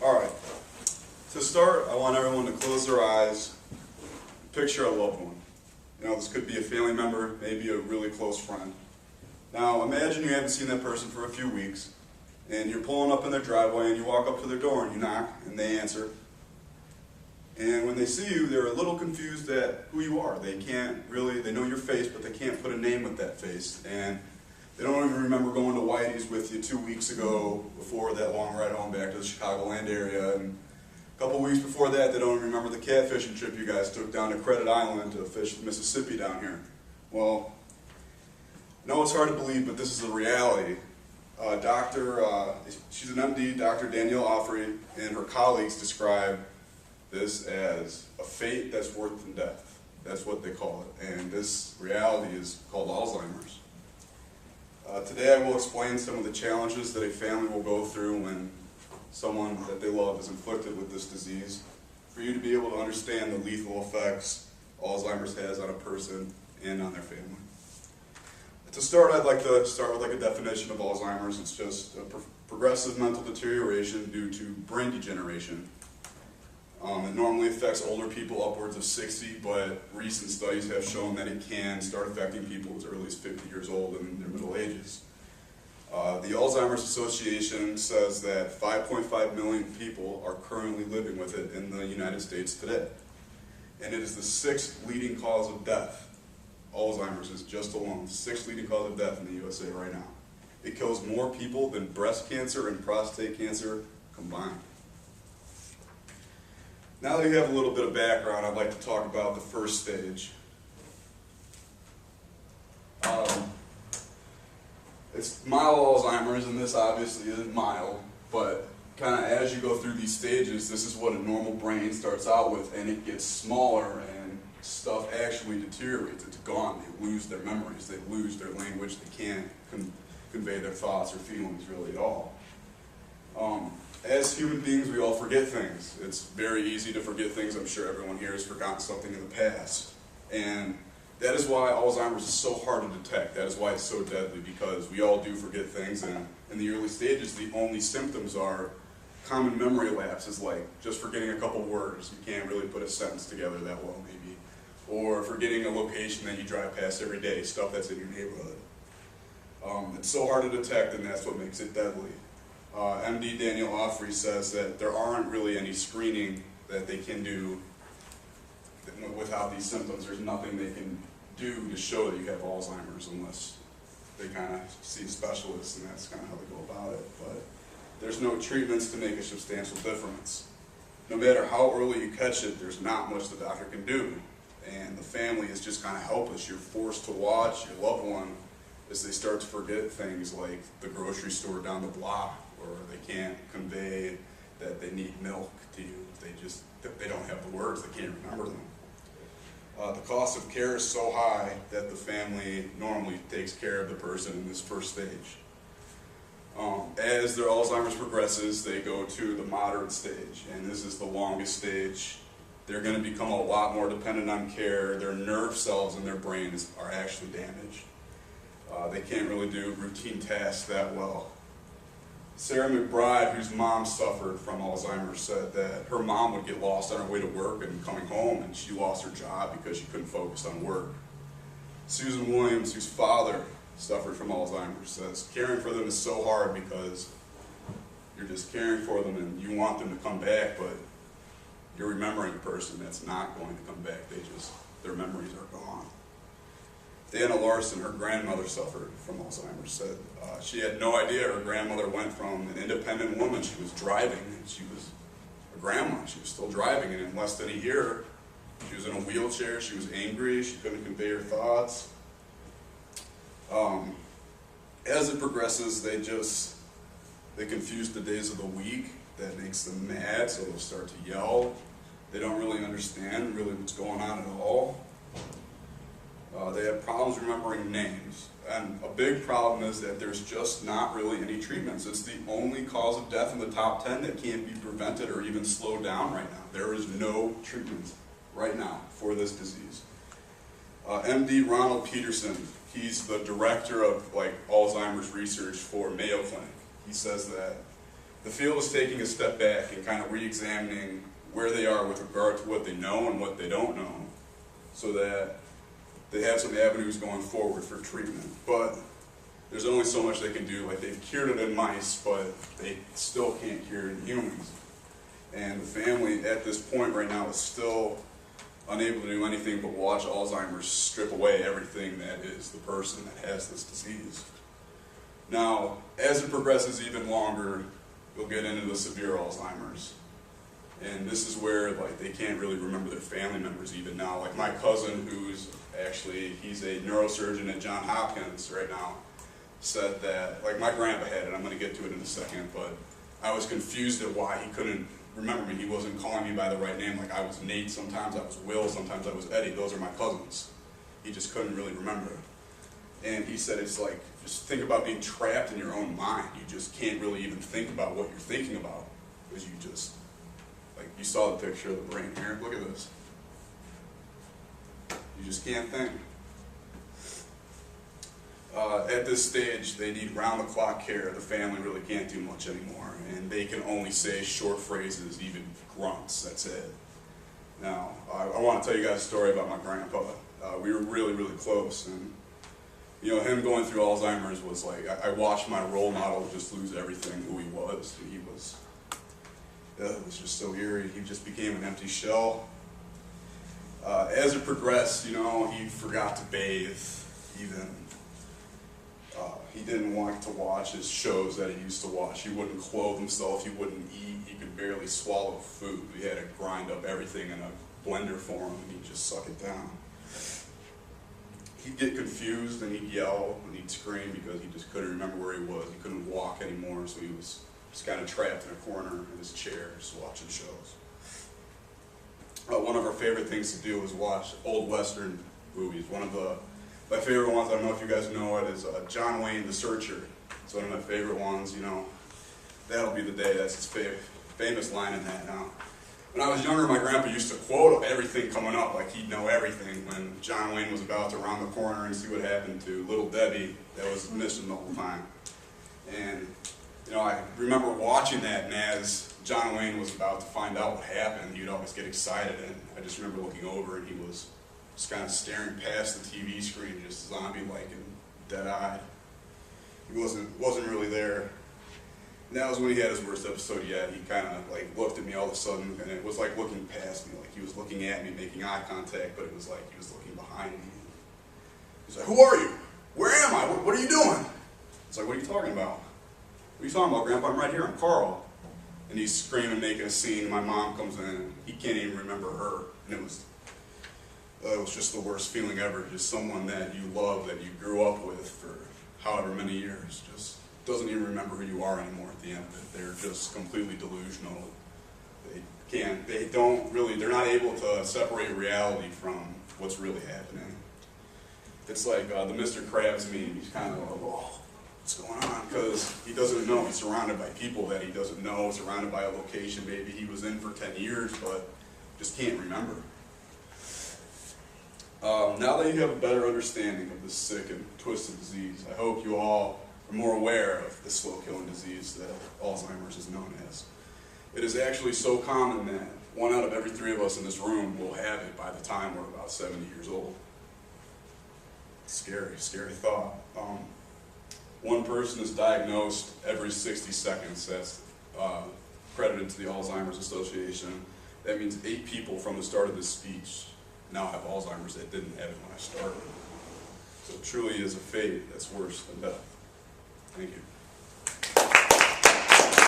Alright, to start, I want everyone to close their eyes, picture a loved one. You know, this could be a family member, maybe a really close friend. Now, imagine you haven't seen that person for a few weeks, and you're pulling up in their driveway, and you walk up to their door, and you knock, and they answer. And when they see you, they're a little confused at who you are. They know your face, but they can't put a name with that face. And they don't even remember going to Whitey's with you 2 weeks ago before that long ride home back to the Chicagoland area. And a couple weeks before that, they don't remember the catfishing trip you guys took down to Credit Island to fish the Mississippi down here. Well, I know it's hard to believe, but this is a reality. She's an MD, Dr. Danielle Ofri, and her colleagues describe this as a fate that's worse than death. That's what they call it. And this reality is called Alzheimer's. Today I will explain some of the challenges that a family will go through when someone that they love is inflicted with this disease, for you to be able to understand the lethal effects Alzheimer's has on a person and on their family. To start, I'd like to start with a definition of Alzheimer's. It's just a progressive mental deterioration due to brain degeneration. It normally affects older people upwards of 60, but recent studies have shown that it can start affecting people as early as 50 years old and in their middle ages. The Alzheimer's Association says that 5.5 million people are currently living with it in the United States today. And it is the 6th leading cause of death. Alzheimer's is just alone the 6th leading cause of death in the USA right now. It kills more people than breast cancer and prostate cancer combined. Now that you have a little bit of background, I'd like to talk about the first stage. It's mild Alzheimer's, and this obviously isn't mild, but kind of as you go through these stages, this is what a normal brain starts out with, and it gets smaller and stuff actually deteriorates. It's gone. They lose their memories. They lose their language. They can't convey their thoughts or feelings really at all. As human beings, we all forget things. It's very easy to forget things. I'm sure everyone here has forgotten something in the past. And that is why Alzheimer's is so hard to detect. That is why it's so deadly, because we all do forget things. And in the early stages, the only symptoms are common memory lapses, like just forgetting a couple words. You can't really put a sentence together that well, maybe. Or forgetting a location that you drive past every day, stuff that's in your neighborhood. It's so hard to detect, and that's what makes it deadly. MD Danielle Ofri says that there aren't really any screening that they can do without these symptoms. There's nothing they can do to show that you have Alzheimer's unless they kind of see a specialist, and that's kind of how they go about it. But there's no treatments to make a substantial difference. No matter how early you catch it, there's not much the doctor can do. And the family is just kind of helpless. You're forced to watch your loved one as they start to forget things like the grocery store down the block, or they can't convey that they need milk to you. They don't have the words, they can't remember them. The cost of care is so high that the family normally takes care of the person in this first stage. As their Alzheimer's progresses, they go to the moderate stage, and this is the longest stage. They're going to become a lot more dependent on care. Their nerve cells in their brains are actually damaged. They can't really do routine tasks that well. Sarah McBride, whose mom suffered from Alzheimer's, said that her mom would get lost on her way to work and coming home, and she lost her job because she couldn't focus on work. Susan Williams, whose father suffered from Alzheimer's, says caring for them is so hard because you're just caring for them and you want them to come back, but you're remembering a person that's not going to come back. Their memories are gone. Dana Larson, her grandmother, suffered from Alzheimer's, said she had no idea her grandmother went from an independent woman. She was driving, and she was a grandma. She was still driving, and in less than a year, she was in a wheelchair. She was angry. She couldn't convey her thoughts. As it progresses, they confuse the days of the week. That makes them mad, so they'll start to yell. They don't really understand what's going on at all. They have problems remembering names, and a big problem is that there's just not really any treatments. It's the only cause of death in the top 10 that can't be prevented or even slowed down right now. There is no treatment right now for this disease. MD Ronald Peterson, he's the director of Alzheimer's research for Mayo Clinic. He says that the field is taking a step back and kind of re-examining where they are with regard to what they know and what they don't know, so that they have some avenues going forward for treatment. But there's only so much they can do. Like, they've cured it in mice, but they still can't cure it in humans. And the family at this point right now is still unable to do anything but watch Alzheimer's strip away everything that is the person that has this disease. Now, as it progresses even longer, you'll get into the severe Alzheimer's. And this is where, like, they can't really remember their family members even now. Like, my cousin, who's actually, he's a neurosurgeon at Johns Hopkins right now, said that, like, my grandpa had it, I'm going to get to it in a second, but I was confused at why he couldn't remember me. He wasn't calling me by the right name. Like, I was Nate, sometimes I was Will, sometimes I was Eddie. Those are my cousins. He just couldn't really remember. And he said it's like, just think about being trapped in your own mind. You just can't really even think about what you're thinking about, because you just, like, you saw the picture of the brain here. Look at this. You just can't think. At this stage, they need round-the-clock care. The family really can't do much anymore, and they can only say short phrases, even grunts. That's it. Now, I want to tell you guys a story about my grandpa. We were really, really close, and you know, him going through Alzheimer's was like, I watched my role model just lose everything who he was. He was, it was just so eerie. He just became an empty shell. As it progressed, you know, he forgot to bathe, even. He didn't want to watch his shows that he used to watch. He wouldn't clothe himself, he wouldn't eat, he could barely swallow food. He had to grind up everything in a blender for him, and he'd just suck it down. He'd get confused, and he'd yell, and he'd scream because he just couldn't remember where he was. He couldn't walk anymore, so he was just kind of trapped in a corner in his chair, just watching shows. One of our favorite things to do is watch old Western movies. One of my favorite ones, I don't know if you guys know it, is John Wayne, The Searcher. It's one of my favorite ones, you know. That'll be the day. That's his famous line in that now. When I was younger, my grandpa used to quote everything coming up, like he'd know everything. When John Wayne was about to round the corner and see what happened to little Debbie, that was missing the whole time. And, you know, I remember watching that, and as John Wayne was about to find out what happened, he'd always get excited, and I just remember looking over, and he was just kind of staring past the TV screen, just zombie-like and dead-eyed. He wasn't really there. And that was when he had his worst episode yet. He kind of like looked at me all of a sudden, and it was like looking past me, like he was looking at me, making eye contact, but it was like he was looking behind me. He's like, "Who are you? Where am I? What are you doing?" It's like, "What are you talking about? What are you talking about, Grandpa? I'm right here. I'm Carl." And he's screaming, making a scene. My mom comes in, and he can't even remember her. And it was just the worst feeling ever. Just someone that you love, that you grew up with for however many years, just doesn't even remember who you are anymore at the end of it. They're just completely delusional. They're not able to separate reality from what's really happening. It's like the Mr. Krabs meme. He's kind of like, "Whoa, what's going on?" Because he doesn't know. He's surrounded by people that he doesn't know, surrounded by a location maybe he was in for 10 years, but just can't remember. Now that you have a better understanding of this sick and twisted disease, I hope you all are more aware of the slow-killing disease that Alzheimer's is known as. It is actually so common that 1 out of every 3 of us in this room will have it by the time we're about 70 years old. Scary, scary thought. 1 person is diagnosed every 60 seconds. That's credited to the Alzheimer's Association. That means 8 people from the start of this speech now have Alzheimer's that didn't have it when I started. So it truly is a fate that's worse than death. Thank you.